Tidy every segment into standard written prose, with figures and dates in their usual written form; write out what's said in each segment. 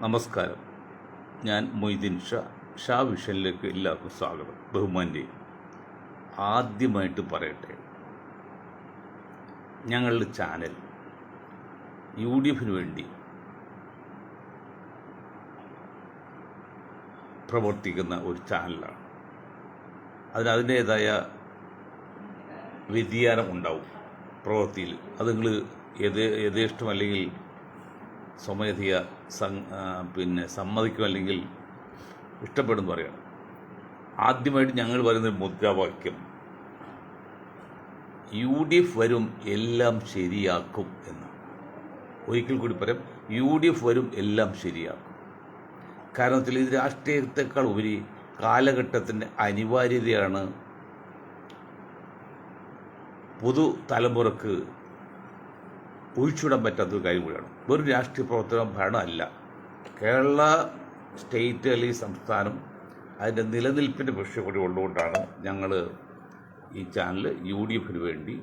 നമസ്കാരം. ഞാൻ മൊയ്തീൻ ഷാ വിഷനിലേക്ക് എല്ലാവർക്കും സ്വാഗതം. ബഹുമാൻ്റെ ആദ്യമായിട്ട് പറയട്ടെ, ഞങ്ങളുടെ ചാനൽ UDF വേണ്ടി പ്രവർത്തിക്കുന്ന ഒരു ചാനലാണ്. അതിൻ്റേതായ വ്യതിയാനം ഉണ്ടാവും പ്രവൃത്തിയിൽ. അത് നിങ്ങൾ യഥേഷ്ടമല്ലെങ്കിൽ സ്വമേധയ സമ്മതിക്കും, അല്ലെങ്കിൽ ഇഷ്ടപ്പെടുന്നു പറയണം. ആദ്യമായിട്ട് ഞങ്ങൾ പറയുന്ന മുദ്രാവാക്യം UDF വരും, എല്ലാം ശരിയാക്കും എന്നാണ്. ഒരിക്കൽ കൂടി പറയാം, UDF വരും, എല്ലാം ശരിയാക്കും. കാരണത്തിൽ ഇത് രാഷ്ട്രീയത്തെക്കാൾ ഉപരി കാലഘട്ടത്തിൻ്റെ അനിവാര്യതയാണ്. പുതു തലമുറക്ക് ഒഴിച്ചുവിടാൻ പറ്റാത്തൊരു കാര്യം കൂടിയാണ്. വെറും രാഷ്ട്രീയ പ്രവർത്തനം ഭരണമല്ല. കേരള സ്റ്റേറ്റ് അല്ലെങ്കിൽ സംസ്ഥാനം അതിൻ്റെ നിലനിൽപ്പിൻ്റെ പ്രശ്നം കൂടി ഉള്ളതുകൊണ്ടാണ് ഞങ്ങൾ ഈ ചാനൽ UDF വേണ്ടി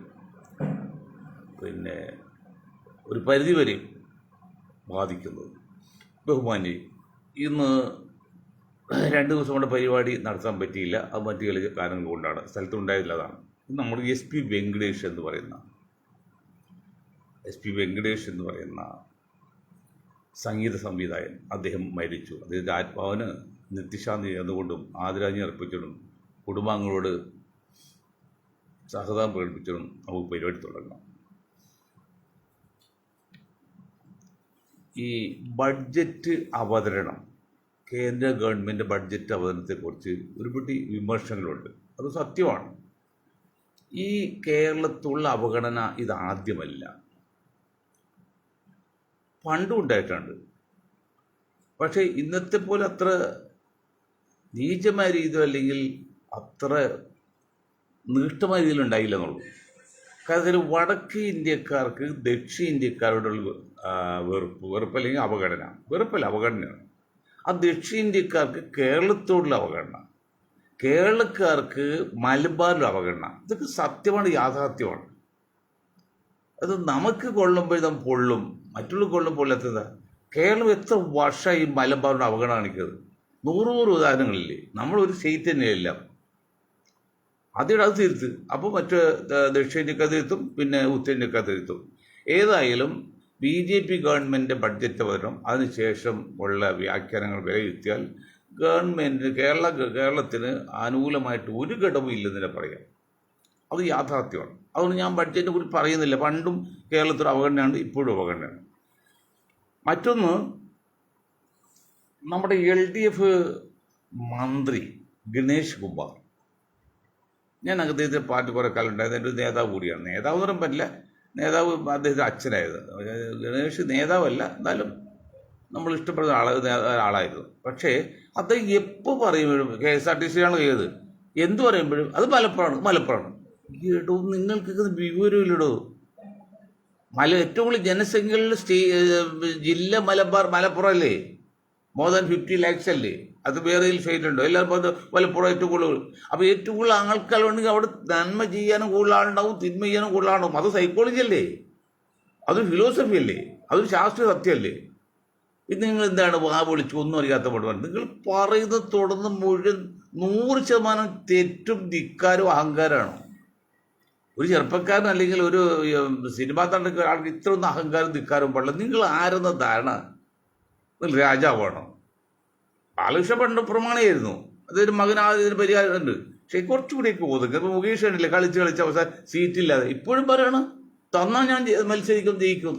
ഒരു പരിധിവരെ ബാധിക്കുന്നത്. ബഹുമാനി, ഇന്ന് 2 ദിവസം കൊണ്ട് പരിപാടി നടത്താൻ പറ്റിയില്ല. അത് മറ്റു ചില കാരണങ്ങൾ കൊണ്ടാണ്. സ്ഥലത്തുണ്ടായില്ല. അതാണ് നമ്മൾ SP വെങ്കടേഷ് എന്ന് പറയുന്ന സംഗീത സംവിധായകൻ. അദ്ദേഹം മരിച്ചു. അദ്ദേഹത്തിൻ്റെ ആത്മാവിന് നിത്യശാന്തി എന്നുകൊണ്ടും ആദരാഞ്ജലി അർപ്പിച്ചിട്ടും കുടുംബാംഗങ്ങളോട് സഹതാപം പ്രകടിപ്പിച്ചിട്ടും നമുക്ക് പരിപാടി തുടങ്ങാം. ഈ ബഡ്ജറ്റ് അവതരണം, കേന്ദ്ര ഗവൺമെൻറ് ബഡ്ജറ്റ് അവതരണത്തെക്കുറിച്ച് ഒരുപാട് വിമർശനങ്ങളുണ്ട്. അത് സത്യമാണ്. ഈ കേരളത്തിലുള്ള അവഗണന ഇതാദ്യമല്ല, പണ്ടും ഉണ്ടായിട്ടുണ്ട്. പക്ഷേ ഇന്നത്തെ പോലെ അത്ര നീചമായ രീതിയിൽ അല്ലെങ്കിൽ അത്ര നീഷ്ടമായ രീതിയിൽ ഉണ്ടായില്ല എന്നുള്ളൂ. കാരണം വടക്ക് ഇന്ത്യക്കാർക്ക് ദക്ഷിണ ഇന്ത്യക്കാരോടുള്ള വെറുപ്പ് അല്ലെങ്കിൽ അവഗണനയാണ്. ആ ദക്ഷിണ ഇന്ത്യക്കാർക്ക് കേരളത്തോടുള്ള അവഗണന, കേരളക്കാർക്ക് മലബാറിലുള്ള അവഗണന. ഇതൊക്കെ സത്യമാണ്, യാഥാർത്ഥ്യമാണ്. അത് നമുക്ക് കൊള്ളുമ്പോൾ നമ്മൾ പൊള്ളും, മറ്റുള്ള കൊള്ളുമ്പോൾ പൊള്ളാത്തതാ. കേരളം എത്ര വർഷമായി മലബാറിൻ്റെ അവഗണന കാണിക്കുന്നത്? 100 ഉദാഹരണങ്ങളില്ലേ. നമ്മളൊരു സ്റ്റേറ്റ് തന്നെയല്ല. ആദ്യം അത് തിരുത്ത്, അപ്പോൾ മറ്റ് ദക്ഷിണേന്ത്യക്കാർ തിരുത്തും, പിന്നെ ഉത്തരേന്ത്യക്കാർ തിരുത്തും. ഏതായാലും BJP ഗവൺമെൻറ് ബഡ്ജറ്റ് അവതരണം, അതിനുശേഷം ഉള്ള വ്യാഖ്യാനങ്ങൾ വിലയിരുത്തിയാൽ കേരളത്തിന് അനുകൂലമായിട്ട് ഒരു ഘടകവും ഇല്ലെന്ന് പറയാം. അത് യാഥാർത്ഥ്യമാണ്. അതുകൊണ്ട് ഞാൻ ബഡ്ജറ്റിനെ കുറിച്ച് പറയുന്നില്ല. പണ്ടും കേരളത്തിൽ അവഗണനയാണ്, ഇപ്പോഴും അവഗണനയാണ്. മറ്റൊന്ന്, നമ്മുടെ LDF മന്ത്രി ഗണേഷ് കുമാർ, ഞാൻ അദ്ദേഹത്തെ പാർട്ടി കുറേ കാലം ഉണ്ടായത്. എൻ്റെ ഒരു നേതാവ് കൂടിയാണ്. നേതാവ് എന്ന് പറയാൻ പറ്റില്ല, നേതാവ് അദ്ദേഹത്തെ അച്ഛനായത്. ഗണേഷ് നേതാവല്ല, എന്നാലും നമ്മൾ ഇഷ്ടപ്പെടുന്ന ആളായിരുന്നു. പക്ഷേ അദ്ദേഹം എപ്പോൾ പറയുമ്പോഴും KSRTC ആണ് എന്ത് പറയുമ്പോഴും അത് മലപ്പുറമാണ്. ഈടോ, നിങ്ങൾക്കൊക്കെ വിവരമില്ലടോ. ഏറ്റവും കൂടുതൽ ജനസംഖ്യയുള്ള ജില്ല മലപ്പുറം അല്ലേ? മോർ ദാൻ 50 lakhs അല്ലേ? അത് വേറെ സ്റ്റേറ്റ് ഉണ്ടോ? എല്ലാവർക്കും മലപ്പുറം ഏറ്റവും കൂടുതൽ. അപ്പോൾ ഏറ്റവും കൂടുതൽ ആൾക്കാരുണ്ടെങ്കിൽ അവിടെ നന്മ ചെയ്യാനും കൂടുതൽ ആളുണ്ടാവും, തിന്മ ചെയ്യാനും കൂടുതൽ ആളുണ്ടാവും. അത് സൈക്കോളജി അല്ലേ? അതൊരു ഫിലോസഫി അല്ലേ? അതൊരു ശാസ്ത്രീയ സത്യമല്ലേ? ഇത് നിങ്ങൾ എന്താണ് വിളിച്ചു ഒന്നും അറിയാത്ത പോലെ? നിങ്ങൾ പറയുന്നത് തുടർന്ന് മുഴുവൻ 100% തെറ്റും ധിക്കാരും അഹങ്കാരമാണ്. ഒരു ചെറുപ്പക്കാരൻ അല്ലെങ്കിൽ ഒരു സിനിമാ തണ്ടൊക്കെ ആൾക്ക് ഇത്രയൊന്നും അഹങ്കാരം ധിക്കാരും പാടില്ല. നിങ്ങൾ ആരെന്ന ധാരണ? നിങ്ങൾ രാജാവാണോ? ബാലകൃഷ്ണ പണ്ട് പ്രമാണിയായിരുന്നു. അതൊരു മകനാതിന് പരിഹാരമുണ്ട്. പക്ഷേ കുറച്ചുകൂടിയൊക്കെ ഒതുക്കുക. ഇപ്പോൾ മുകേഷ് കണ്ടില്ലേ, കളിച്ച് അവസാനം സീറ്റില്ലാതെ ഇപ്പോഴും പറയണം, തന്നാൽ ഞാൻ ജയിക്കും.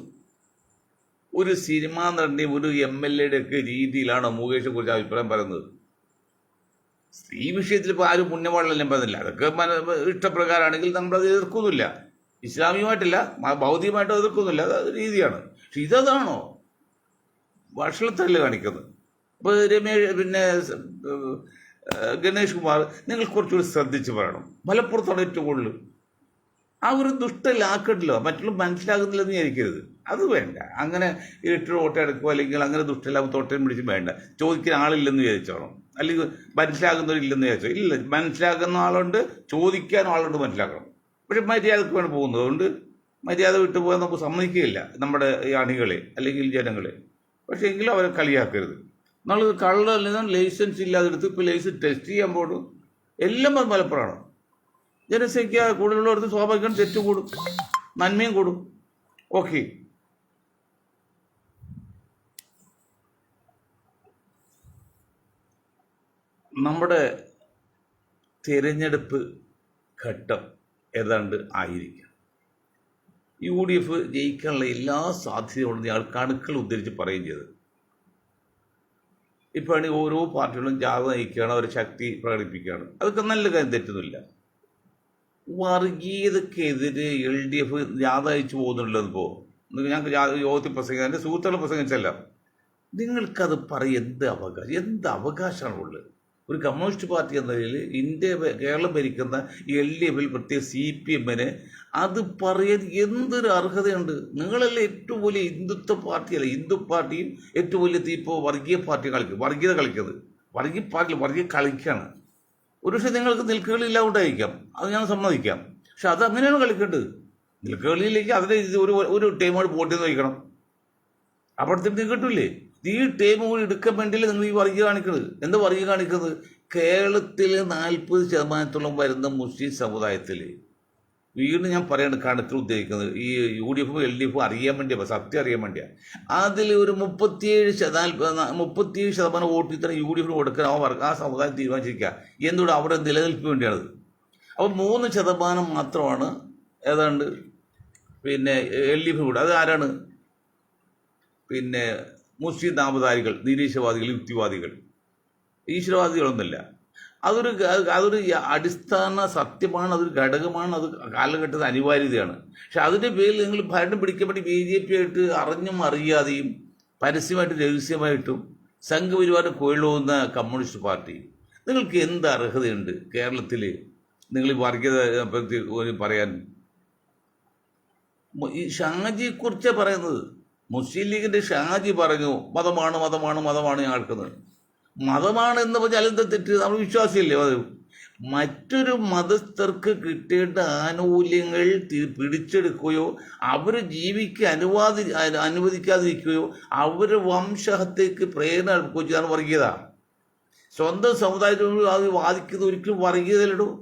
ഒരു സിനിമാ നടൻ്റെയും ഒരു MLA ഒക്കെ രീതിയിലാണോ മുകേഷിനെ കുറിച്ച് അഭിപ്രായം പറയുന്നത്? സ്ത്രീ വിഷയത്തിൽ ഇപ്പോൾ ആരും പുണ്യവാളെല്ലാം പറയുന്നില്ല. അതൊക്കെ ഇഷ്ടപ്രകാരമാണെങ്കിൽ നമ്മളത് എതിർക്കുന്നില്ല. ഇസ്ലാമികമായിട്ടില്ല, ഭൗതികമായിട്ടും എതിർക്കുന്നില്ല. അത് രീതിയാണ്. പക്ഷെ ഇതാണോ വഷളത്തല്ലേ കാണിക്കുന്നത്? അപ്പോൾ ഗണേഷ് കുമാർ, നിങ്ങൾ കുറച്ചുകൂടി ശ്രദ്ധിച്ച് പറയണം. മലപ്പുറത്താണ് ഏറ്റവും കൂടുതൽ. ആ ഒരു ദുഷ്ടലാക്കട്ടില്ലോ, മറ്റുള്ള മനസ്സിലാകുന്നില്ലെന്ന് വിചാരിക്കരുത്. അത് വേണ്ട. അങ്ങനെ ഇരുട്ടൊരു ഓട്ടം എടുക്കുക, അല്ലെങ്കിൽ അങ്ങനെ ദുഷ്ടലാഭത്തെ ഓട്ടം പിടിച്ച് വേണ്ട. ചോദിക്കുന്ന ആളില്ലെന്ന് വിചാരിച്ചോണം, അല്ലെങ്കിൽ മനസ്സിലാകുന്നവരില്ലെന്ന് വിചാരിച്ചോ. ഇല്ല, മനസ്സിലാക്കുന്ന ആളുണ്ട്, ചോദിക്കാൻ ആളുണ്ട്, മനസ്സിലാക്കണം. പക്ഷെ മര്യാദക്ക് വേണം പോകുന്നത്. അതുകൊണ്ട് മര്യാദ വിട്ടുപോകാൻ നമുക്ക് സമ്മതിക്കുകയില്ല നമ്മുടെ ഈ അണികളെ അല്ലെങ്കിൽ ജനങ്ങളെ. പക്ഷേ എങ്കിലും അവരെ കളിയാക്കരുത്. നമ്മൾ കള്ളറിൽ നിന്ന് ലൈസൻസ് ഇല്ലാതെടുത്ത് ഇപ്പോൾ ലൈസൻസ് ടെസ്റ്റ് ചെയ്യാൻ പോകും. എല്ലാം മലപ്പുറമാണ്. ജനസംഖ്യ കൂടുതലുള്ളവർക്ക് സ്വാഭാവികം തെറ്റ് കൂടും, നന്മയും കൂടും. ഓക്കെ, നമ്മുടെ തിരഞ്ഞെടുപ്പ് ഘട്ടം ഏതാണ്ട് ആയിരിക്കും. UDF ജയിക്കാനുള്ള എല്ലാ സാധ്യതയുണ്ടെന്ന് ഞങ്ങൾ കണക്കുകൾ ഉദ്ധരിച്ച് പറയുകയും ചെയ്തത്. ഇപ്പോഴാണെങ്കിൽ ഓരോ പാർട്ടികളും ജാഥ നയിക്കുകയാണ്, അവർ ശക്തി പ്രകടിപ്പിക്കുകയാണ്. അതൊക്കെ നല്ല കാര്യം, തെറ്റൊന്നുമില്ല. വർഗീയതക്കെതിരെ LDF ജാഥ അയച്ചു പോകുന്നുള്ളതിപ്പോൾ ഞങ്ങൾക്ക് യോഗത്തിൽ പ്രസംഗിക്കാൻ എൻ്റെ സുഹൃത്തുക്കളെ പ്രസംഗിച്ചല്ല. നിങ്ങൾക്കത് പറയും എന്ത് അവകാശമാണ് ഉള്ളത്? ഒരു കമ്മ്യൂണിസ്റ്റ് പാർട്ടി എന്ന നിലയിൽ കേരളം ഭരിക്കുന്ന LDF പ്രത്യേക CPM അത് പറയാൻ എന്തൊരു അർഹതയുണ്ട്? നിങ്ങളല്ലേ ഏറ്റവും വലിയ ഹിന്ദുത്വ പാർട്ടിയല്ല, ഹിന്ദു പാർട്ടിയും ഏറ്റവും വലിയ ഇപ്പോൾ വർഗീയ പാർട്ടി വർഗീയത കളിക്കുന്നത്. വർഗീയ കളിക്കാണ്. ഒരു പക്ഷേ നിങ്ങൾക്ക് നിൽക്കുകളില്ലാണ്ടായിരിക്കാം, അത് ഞാൻ സമ്മതിക്കാം. പക്ഷെ അത് അങ്ങനെയാണ് കളിക്കേണ്ടത്. നിൽക്കുകളിലേക്ക് അതിനെ ഒരു ടീമോട് പോട്ടിന്ന് വയ്ക്കണം. അപ്പോഴത്തേക്ക് കിട്ടില്ലേ? ഈ ടീം കൂടി എടുക്കാൻ വേണ്ടിയല്ലേ നിങ്ങൾ ഈ വർഗീയ കാണിക്കുന്നത്? എന്താ വർഗീയ കാണിക്കുന്നത്? കേരളത്തിൽ 40% വരുന്ന മുസ്ലിം സമുദായത്തിൽ വീണ്ടും ഞാൻ പറയേണ്ട കണക്കിൽ ഉദ്ദേശിക്കുന്നത് ഈ UDF LDF അറിയാൻ വേണ്ടിയാണ്, സത്യം അറിയാൻ വേണ്ടിയാണ്. അതിൽ ഒരു 37% വോട്ട് ഇത്ര UDF കൊടുക്കാൻ ആ സമുദായം തീരുമാനിച്ചിരിക്കുക. എന്തുകൊണ്ട്? അവിടെ നിലനിൽപ്പിന് വേണ്ടിയാണത്. അപ്പോൾ 3% മാത്രമാണ് ഏതാണ്ട് LDF കൂടെ. അത് ആരാണ്? മുസ്ലിം നാമധാരികൾ, നിരീശ്വരവാദികൾ, യുക്തിവാദികൾ, ഈശ്വരവാദികളൊന്നുമില്ല. അതൊരു അടിസ്ഥാന സത്യമാണ്, അതൊരു ഘടകമാണ്, അത് കാലഘട്ടത്തിൽ അനിവാര്യതയാണ്. പക്ഷെ അതിൻ്റെ പേരിൽ നിങ്ങൾ ഭരണം പിടിക്കാൻ വേണ്ടി BJP ആയിട്ട് അറിഞ്ഞും അറിയാതെയും പരസ്യമായിട്ട് രഹസ്യമായിട്ടും സംഘപരിവാരം കൊള്ളുന്ന കമ്മ്യൂണിസ്റ്റ് പാർട്ടി, നിങ്ങൾക്ക് എന്ത് അർഹതയുണ്ട് കേരളത്തിൽ നിങ്ങൾ വർഗീയത പറയാൻ? ഈ ഷാജിയെക്കുറിച്ചാണ് പറയുന്നത്. മുസ്ലിം ലീഗിൻ്റെ ഷാജി പറഞ്ഞു മതമാണ് ഞങ്ങൾക്കുന്നത്. മതമാണ് എന്ന് പറഞ്ഞാൽ എന്താ തെറ്റ്? നമ്മൾ വിശ്വാസിയല്ലേ? അത് മറ്റൊരു മതസ്ഥർക്ക് കിട്ടേണ്ട ആനുകൂല്യങ്ങൾ പിടിച്ചെടുക്കുകയോ അവർ ജീവിക്കാൻ അനുവദിക്കാതിരിക്കുകയോ അവരുടെ വംശഹത്യക്ക് പ്രേരണ എടുക്കുകയോ ചെയ്താണ് വർഗീയത. സ്വന്തം സമുദായത്തിനോട് അത് വാദിക്കുന്നത് ഒരിക്കലും വർഗീയതയിലിടും.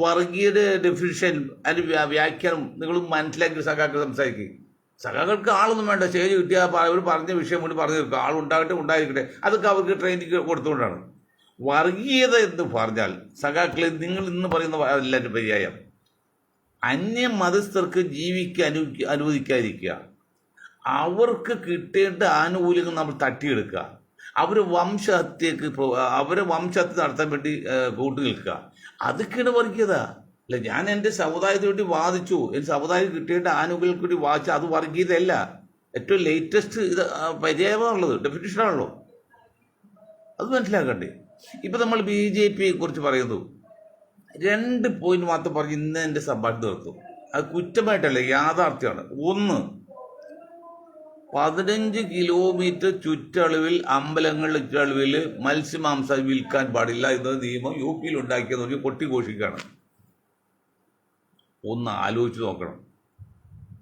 വർഗീയയുടെ ഡെഫിനിഷൻ അതിൻ്റെ വ്യാഖ്യാനം നിങ്ങൾ മനസ്സിലാക്കി സഖാക്കൾ സംസാരിക്കുക. സഖാക്കൾക്ക് ആളൊന്നും വേണ്ട, സ്റ്റേജ് കിട്ടിയാൽ അവർ പറഞ്ഞ വിഷയം കൊണ്ട് പറഞ്ഞു തീർക്കുക. ആളുണ്ടാകട്ടെ, ഉണ്ടായിരിക്കട്ടെ, അതൊക്കെ അവർക്ക് ട്രെയിനിങ് കൊടുത്തുകൊണ്ടാണ്. വർഗീയത എന്ന് പറഞ്ഞാൽ സഖാക്കളെ നിങ്ങൾ ഇന്ന് പറയുന്ന എല്ലാവരും പര്യായം അന്യ മതസ്ഥർക്ക് ജീവിക്കാൻ അനുവദിക്കാതിരിക്കുക, അവർക്ക് കിട്ടേണ്ട ആനുകൂല്യങ്ങൾ നമ്മൾ തട്ടിയെടുക്കുക, അവരെ വംശഹത്യ നടത്താൻ വേണ്ടി കൂട്ടു നിൽക്കുക. അതൊക്കെയാണ് വർഗീയത. അല്ല, ഞാൻ എൻ്റെ സമുദായത്തിന് വേണ്ടി വാദിച്ചു, എൻ്റെ സമുദായം കിട്ടേണ്ട ആനുകൂല്യങ്ങൾക്ക് വേണ്ടി വാദിച്ചു, അത് വർഗീയതയല്ല. ഏറ്റവും ലേറ്റസ്റ്റ് ഇത് പര്യായമാണുള്ളത്, ഡെഫിനിഷനാണല്ലോ. അത് മനസ്സിലാക്കണ്ടേ? ഇപ്പം നമ്മൾ BJPയെ കുറിച്ച് പറയുന്നു. 2 പോയിന്റ് മാത്രം പറഞ്ഞ് ഇന്ന് എൻ്റെ സംഭാഷണം തീർത്തും. അത് കുറ്റമായിട്ടല്ല, യാഥാർത്ഥ്യമാണ്. ഒന്ന്, 15 കിലോമീറ്റർ ചുറ്റളവിൽ അമ്പലങ്ങളുടെ ചുറ്റളവിൽ മത്സ്യമാംസം വിൽക്കാൻ പാടില്ല എന്ന നിയമം UP ഉണ്ടാക്കിയെന്ന് പറഞ്ഞ് കൊട്ടിഘോഷിക്കുകയാണ്. ഒന്ന് ആലോചിച്ച് നോക്കണം.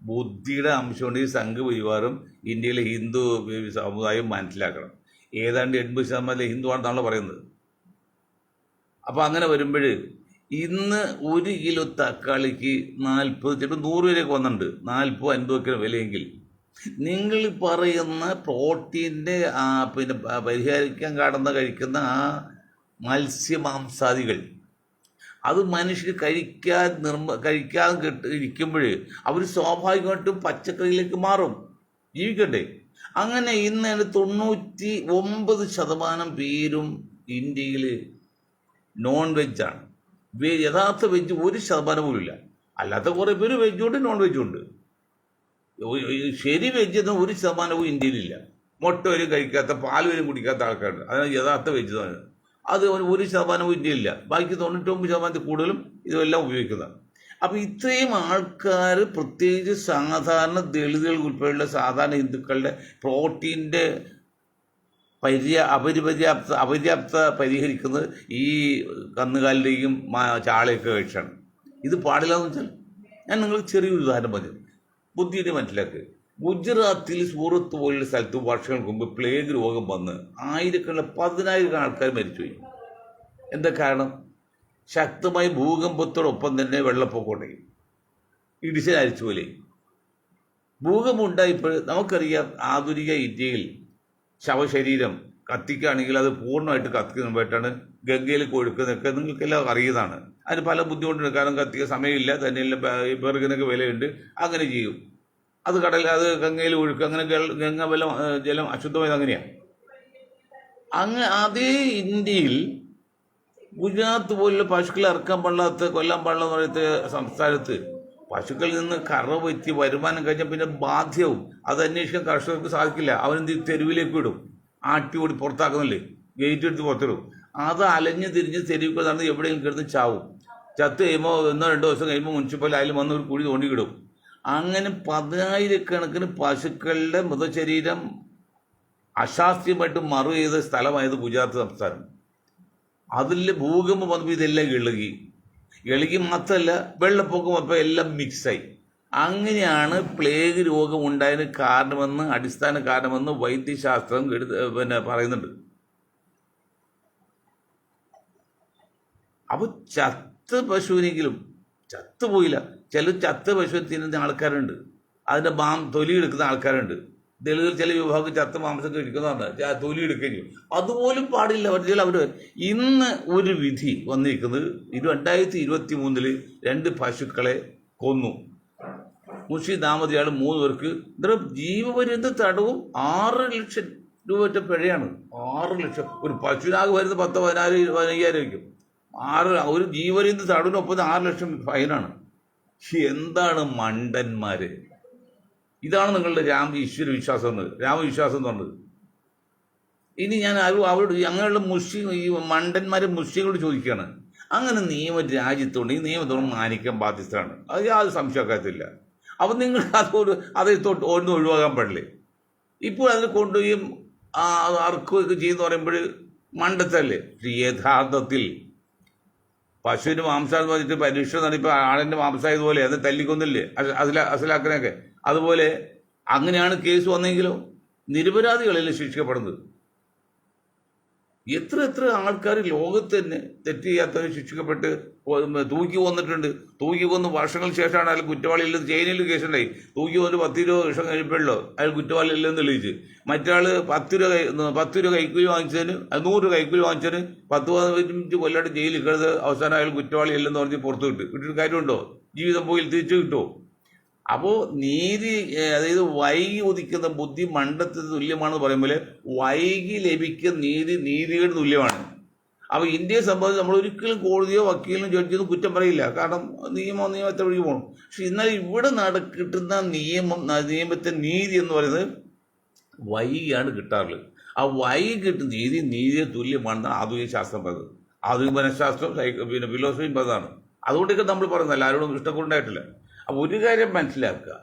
ബുദ്ധിയുടെ അംശമുണ്ട്. ഈ സംഘപരിവാരം ഇന്ത്യയിലെ ഹിന്ദു സമുദായം മനസ്സിലാക്കണം. ഏതാണ്ട് 80% ഹിന്ദുവാണെന്നാണല്ലോ പറയുന്നത്. അപ്പോൾ അങ്ങനെ വരുമ്പോൾ ഇന്ന് 1 കിലോ തക്കാളിക്ക് 40, ചിലപ്പോൾ 100 വരെയൊക്കെ വന്നിട്ടുണ്ട്, 40-50 വിലയെങ്കിൽ നിങ്ങൾ പറയുന്ന പ്രോട്ടീൻ്റെ പരിഹരിക്കാൻ കഴിക്കുന്ന ആ മത്സ്യമാംസാദികൾ അത് മനുഷ്യർ കഴിക്കാതെ ഇരിക്കുമ്പോൾ അവർ സ്വാഭാവികമായിട്ടും പച്ചക്കറിയിലേക്ക് മാറും, ജീവിക്കട്ടെ. അങ്ങനെ ഇന്ന് 99% പേരും ഇന്ത്യയിൽ നോൺ വെജാണ്. യഥാർത്ഥ വെജ് 1% പോലും ഇല്ല. അല്ലാത്ത കുറേ പേര് വെജുണ്ട്, നോൺ വെജുണ്ട്. ശരി വെജ് എന്ന 1% ഇന്ത്യയിലില്ല. മുട്ട വരും കഴിക്കാത്ത, പാൽ വരും കുടിക്കാത്ത ആൾക്കാരുണ്ട്. അതാണ് യഥാർത്ഥ വെജ്. അത് 1% ഇന്ത്യയിലില്ല. ബാക്കി 99% കൂടുതലും ഇതെല്ലാം ഉപയോഗിക്കുന്നത്. അപ്പോൾ ഇത്രയും ആൾക്കാർ, പ്രത്യേകിച്ച് സാധാരണ ദളിതുകൾ ഉൾപ്പെടെയുള്ള സാധാരണ ഹിന്ദുക്കളുടെ പ്രോട്ടീൻ്റെ അപര്യാപ്ത പരിഹരിക്കുന്നത് ഈ കന്നുകാലിൻ്റെയും ചാളയൊക്കെ കഴിച്ചാണ്. ഇത് പാടില്ല എന്ന് വെച്ചാൽ ഞാൻ നിങ്ങൾക്ക് ചെറിയൊരു ഉദാഹരണം പറഞ്ഞു, ബുദ്ധിയുടെ മനസ്സിലാക്കുക. ഗുജറാത്തിൽ സൂറത്ത് പോലുള്ള സ്ഥലത്ത് വർഷങ്ങൾക്ക് മുമ്പ് പ്ലേഗ് രോഗം വന്ന് ആയിരക്കണക്കിന് 10,000 ആൾക്കാർ മരിച്ചുപോയി. എന്താ കാരണം? ശക്തമായ ഭൂകമ്പത്തോടൊപ്പം തന്നെ വെള്ളപ്പൊക്കമുണ്ടായി, ഇടിച്ചിലരിച്ചു പോലെ. ഭൂകമ്പം ഉണ്ടായപ്പോൾ നമുക്കറിയാം, ആധുനിക ഇന്ത്യയിൽ ശവശരീരം കത്തിക്കുകയാണെങ്കിൽ അത് പൂർണ്ണമായിട്ട് കത്തിക്കുന്ന മുമ്പായിട്ടാണ് ഗംഗയിൽ കൊഴുക്കുന്നതൊക്കെ നിങ്ങൾക്കെല്ലാം അറിയുന്നതാണ്. അതിന് പല ബുദ്ധിമുട്ടുണ്ട്. കാരണം കത്തിക്കാൻ സമയമില്ല, തന്നെയല്ല വിറകിനൊക്കെ വിലയുണ്ട്. അങ്ങനെ ചെയ്യും. അത് അത് ഗംഗയിൽ ഒഴുക്കുക, അങ്ങനെ ഗംഗ ജലം അശുദ്ധമായത് അങ്ങനെയാണ്. അതേ ഇന്ത്യയിൽ ഗുജറാത്ത് പോലുള്ള പശുക്കളെ ഇറക്കാൻ പാടില്ലാത്ത, കൊല്ലാൻ പാടില്ല എന്ന് പറയുന്ന സംസ്ഥാനത്ത് പശുക്കളിൽ നിന്ന് കറ പറ്റി വരുമാനം കഴിഞ്ഞാൽ പിന്നെ ബാധ്യവും അത് അന്വേഷിക്കാൻ കർഷകർക്ക് സാധിക്കില്ല. അവനെന്ത് തെരുവിലേക്ക് വിടും, ആട്ടി ഓടി പുറത്താക്കുന്നില്ലേ, ഗേറ്റ് എടുത്ത് പുറത്തിടും. അത് അലഞ്ഞ് തിരിഞ്ഞ് തെരുവിൽ നടന്ന് എവിടെയെങ്കിലും കിടന്ന് ചാവും. ചത്ത് കഴിയുമ്പോൾ 1-2 ദിവസം കഴിയുമ്പോൾ മുനിസിപ്പൽ ആയാലും വന്ന് ഒരു കുഴി തോണ്ടിക്കിടും. അങ്ങനെ 10,000 പശുക്കളുടെ മൃതശരീരം അശാസ്ത്രീയമായിട്ട് മറു ചെയ്ത സ്ഥലമായത് ഗുജറാത്ത് സംസ്ഥാനം. അതിൽ ഭൂകമ്പം വന്നപ്പോൾ ഇതെല്ലാം ഇളകി മാത്രമല്ല വെള്ളപ്പൊക്കം വന്നപ്പോൾ എല്ലാം മിക്സായി. അങ്ങനെയാണ് പ്ലേഗ് രോഗം ഉണ്ടായതിന് കാരണമെന്ന്, അടിസ്ഥാന കാരണമെന്ന് വൈദ്യശാസ്ത്രം പറയുന്നുണ്ട്. അപ്പോൾ ചത്ത പശുവിനെങ്കിലും ചത്തുപോയില്ല. ചില ചത്ത പശുവിനെ തിന്നുന്ന ആൾക്കാരുണ്ട്, അതിൻ്റെ തൊലി എടുക്കുന്ന ആൾക്കാരുണ്ട്. ദളിതർ ചില വിഭാഗം ചത്ത മാംസം കഴിക്കുന്നതാണ്, തൊലി എടുക്കുകയും ചെയ്യും. അതുപോലും പാടില്ല. അവർ ഇന്ന് ഒരു വിധി വന്നിരിക്കുന്നത് 2023 2 പശുക്കളെ കൊന്നു. മുർഷിദ് അഹമ്മദ് ഇയാൾ 3 പേർക്ക് ജീവപര്യന്ത തടവും 6 ലക്ഷം രൂപ പിഴയാണ്. 6 ലക്ഷം. ഒരു പശുവിനാകെ വരുന്ന 10-15,000 വയ്ക്കും. ഒരു ജീവപര്യന്ത തടവിനൊപ്പം 6 ലക്ഷം ഫൈനാണ്. എന്താണ് മണ്ടന്മാര്! ഇതാണ് നിങ്ങളുടെ ഈശ്വര വിശ്വാസം എന്ന്, രാമവിശ്വാസം എന്ന് പറഞ്ഞത്. ഇനി ഞാൻ അവരോട്, അങ്ങനെയുള്ള ഈ മണ്ടന്മാരെ മുസ്ലിങ്ങളോട് ചോദിക്കുകയാണ്, അങ്ങനെ നിയമം രാജ്യത്തോണ്ട് ഈ നിയമത്തോട് മാനിക്കാൻ ബാധ്യസ്ഥരാണ്, അത് യാതൊരു സംശയക്കാത്തില്ല. അപ്പം നിങ്ങൾ അതേ തൊട്ട് ഒന്ന് ഒഴിവാക്കാൻ പാടില്ലേ? ഇപ്പോൾ അതിൽ കൊണ്ടുപോയി അറുക്കുകയൊക്കെ ചെയ്യുന്ന പറയുമ്പോൾ മണ്ടത്തല്ലേ? യഥാർത്ഥത്തിൽ പശുവിന് മാംസം പറഞ്ഞിട്ട് പരീക്ഷ നടത്തിപ്പോൾ ആടിൻ്റെ മാംസമായതുപോലെ അത് തല്ലിക്കൊന്നില്ലേ അസലാക്കനൊക്കെ, അതുപോലെ അങ്ങനെയാണ് കേസ് വന്നെങ്കിലോ നിരപരാധികളല്ലേ ശിക്ഷിക്കപ്പെടുന്നത്. എത്ര ആൾക്കാർ ലോകത്ത് തന്നെ തെറ്റ് ചെയ്യാത്തവർ ശിക്ഷിക്കപ്പെട്ട് തൂക്കി കൊന്നിട്ടുണ്ട്. തൂക്കി കൊന്ന് വർഷങ്ങൾക്ക് ശേഷമാണ് അയാൾ കുറ്റവാളിയില്ലെന്ന്. ചൈനയിൽ കേസുണ്ടായി, തൂക്കി കൊന്ന് 10-20 വർഷം കഴിയുമ്പോഴല്ലോ അയാൾ കുറ്റവാളിയില്ലെന്ന് തെളിയിച്ച്. മറ്റാൾ 10 രൂപ കൈക്കൂലി വാങ്ങിച്ചതിന്, 100 രൂപ കൈക്കൂലി വാങ്ങിച്ചതിന് 10-15 കൊല്ലമായിട്ട് ജയിലിൽ കിടന്ന് അവസാനം അയാൾ കുറ്റവാളിയല്ലെന്ന് പറഞ്ഞ് പുറത്ത് കിട്ടിയിട്ട് കാര്യമുണ്ടോ? ജീവിതം പോയി തിരിച്ചു കിട്ടുമോ? അപ്പോൾ നീതി, അതായത് വൈകി ഉദിക്കുന്ന ബുദ്ധി മണ്ടത്തിന് തുല്യമാണെന്ന് പറയുമ്പോൾ വൈകി ലഭിക്കുന്ന നീതിയുടെ തുല്യമാണ്. അപ്പോൾ ഇന്ത്യയെ സംബന്ധിച്ച് നമ്മൾ ഒരിക്കലും കോടതിയോ വക്കീലിനോ ജഡ്ജിയോ കുറ്റം പറയില്ല, കാരണം നിയമത്തെ വഴി പോകണം. പക്ഷെ എന്നാൽ ഇവിടെ കിട്ടുന്ന നിയമത്തെ നീതി എന്ന് പറയുന്നത് വൈകിയാണ് കിട്ടാറുള്ളത്. ആ വൈകി കിട്ടുന്ന നീതിയെ തുല്യമാണെന്നാണ് ആധുനിക ശാസ്ത്രം പറയുന്നത്. ആധുനിക മനഃശാസ്ത്രം ഫിലോസഫിയും പറഞ്ഞതാണ്. അതുകൊണ്ടൊക്കെ നമ്മൾ പറയുന്നത് ആരോടും ഇഷ്ടക്കൊണ്ടായിട്ടില്ല. അപ്പോൾ ഒരു കാര്യം മനസ്സിലാക്കുക,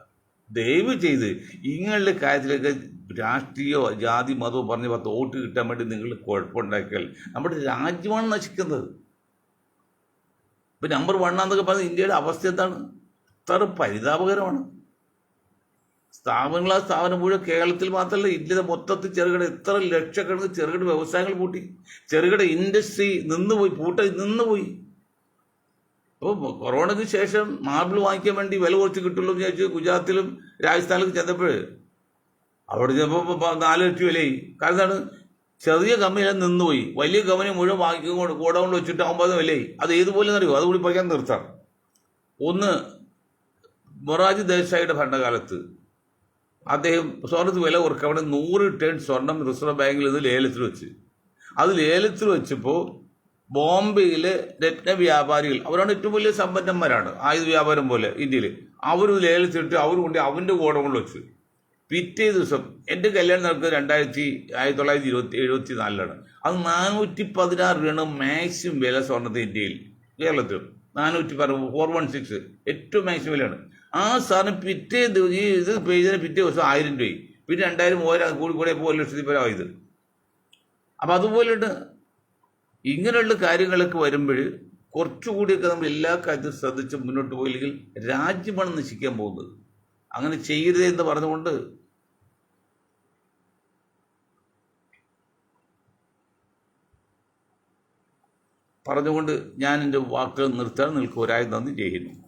ദയവ് ചെയ്ത് ഇങ്ങനെയുള്ള കാര്യത്തിലൊക്കെ രാഷ്ട്രീയമോ ജാതി മതമോ പറഞ്ഞ് 10 വോട്ട് കിട്ടാൻ വേണ്ടി നിങ്ങൾ കുഴപ്പമുണ്ടാക്കിയാൽ നമ്മുടെ രാജ്യമാണ് നശിക്കുന്നത്. ഇപ്പം നമ്പർ 1 എന്നൊക്കെ പറഞ്ഞാൽ ഇന്ത്യയുടെ അവസ്ഥ എന്താണ്? അത്ര പരിതാപകരമാണ്. സ്ഥാപനം മുഴുവൻ കേരളത്തിൽ മാത്രമല്ല ഇന്ത്യയുടെ മൊത്തത്തിൽ ചെറുകിട എത്ര ലക്ഷക്കണക്കിന് ചെറുകിട വ്യവസായങ്ങൾ പൂട്ടി, ചെറുകിട ഇൻഡസ്ട്രി നിന്നുപോയി. അപ്പോൾ കൊറോണയ്ക്ക് ശേഷം മാർബിൾ വാങ്ങിക്കാൻ വേണ്ടി വില കുറച്ച് കിട്ടുള്ളൂ എന്ന് വിചാരിച്ച് ഗുജറാത്തിലും രാജസ്ഥാനിലും ചെന്നപ്പോൾ അവിടെ ചെന്നപ്പോൾ 4 ലക്ഷം വിലയായി. കാരണം എന്താണ്? ചെറിയ കമ്പനിയെല്ലാം നിന്നുപോയി, വലിയ കമ്പനി മുഴുവൻ വാങ്ങിക്കൊണ്ട് ഗോഡൗണിൽ വെച്ചിട്ട് 9 വിലയായി. അത് ഏതുപോലെ അറിയുമോ? അതുകൂടി പറയാൻ നിർത്താം. ഒന്ന്, മൊറാർജി ദേശായിയുടെ ഭരണകാലത്ത് അദ്ദേഹം സ്വർണ്ണത്ത് വില കുറക്കുക, അവിടെ 100 ടൺ സ്വർണം റിസർവ് ബാങ്കിൽ നിന്ന് ലേലത്തിൽ വെച്ചപ്പോൾ ബോംബെയിലെ രത്ന വ്യാപാരികൾ, അവരാണ് ഏറ്റവും വലിയ സമ്പന്നന്മാരാണ്, ആയുധ വ്യാപാരം പോലെ ഇന്ത്യയിൽ, അവർ ലേലത്തിട്ട് അവർ കൊണ്ട് അവൻ്റെ ഗോഡൗണിൽ വെച്ച്. പിറ്റേ ദിവസം എൻ്റെ കല്യാണം നടക്കുന്നത് 1974 അത് 416 രൂപയാണ് മാക്സിമം വില സ്വർണ്ണത്തെ ഇന്ത്യയിൽ, കേരളത്തിലും 416 ഏറ്റവും മാക്സിമം വിലയാണ്. ആ സാധനം പിറ്റേ ദിവസം പിറ്റേ ദിവസം 1000 രൂപയായി, പിന്നെ 2000, 3000 കൂടി 1 ലക്ഷത്തിൽ പരം ആയത്. അപ്പം അതുപോലെയുണ്ട്. ഇങ്ങനെയുള്ള കാര്യങ്ങളൊക്കെ വരുമ്പോൾ കുറച്ചുകൂടിയൊക്കെ നമ്മൾ എല്ലാ കാര്യത്തിലും ശ്രദ്ധിച്ച് മുന്നോട്ട് പോയില്ലെങ്കിൽ രാജ്യമാണ് നശിക്കാൻ പോകുന്നത്. അങ്ങനെ ചെയ്യരുത് എന്ന് പറഞ്ഞുകൊണ്ട് ഞാൻ എൻ്റെ വാക്കുകൾ നിർത്താൻ നിൽക്കുവരായി നന്ദി ചെയ്യുന്നു.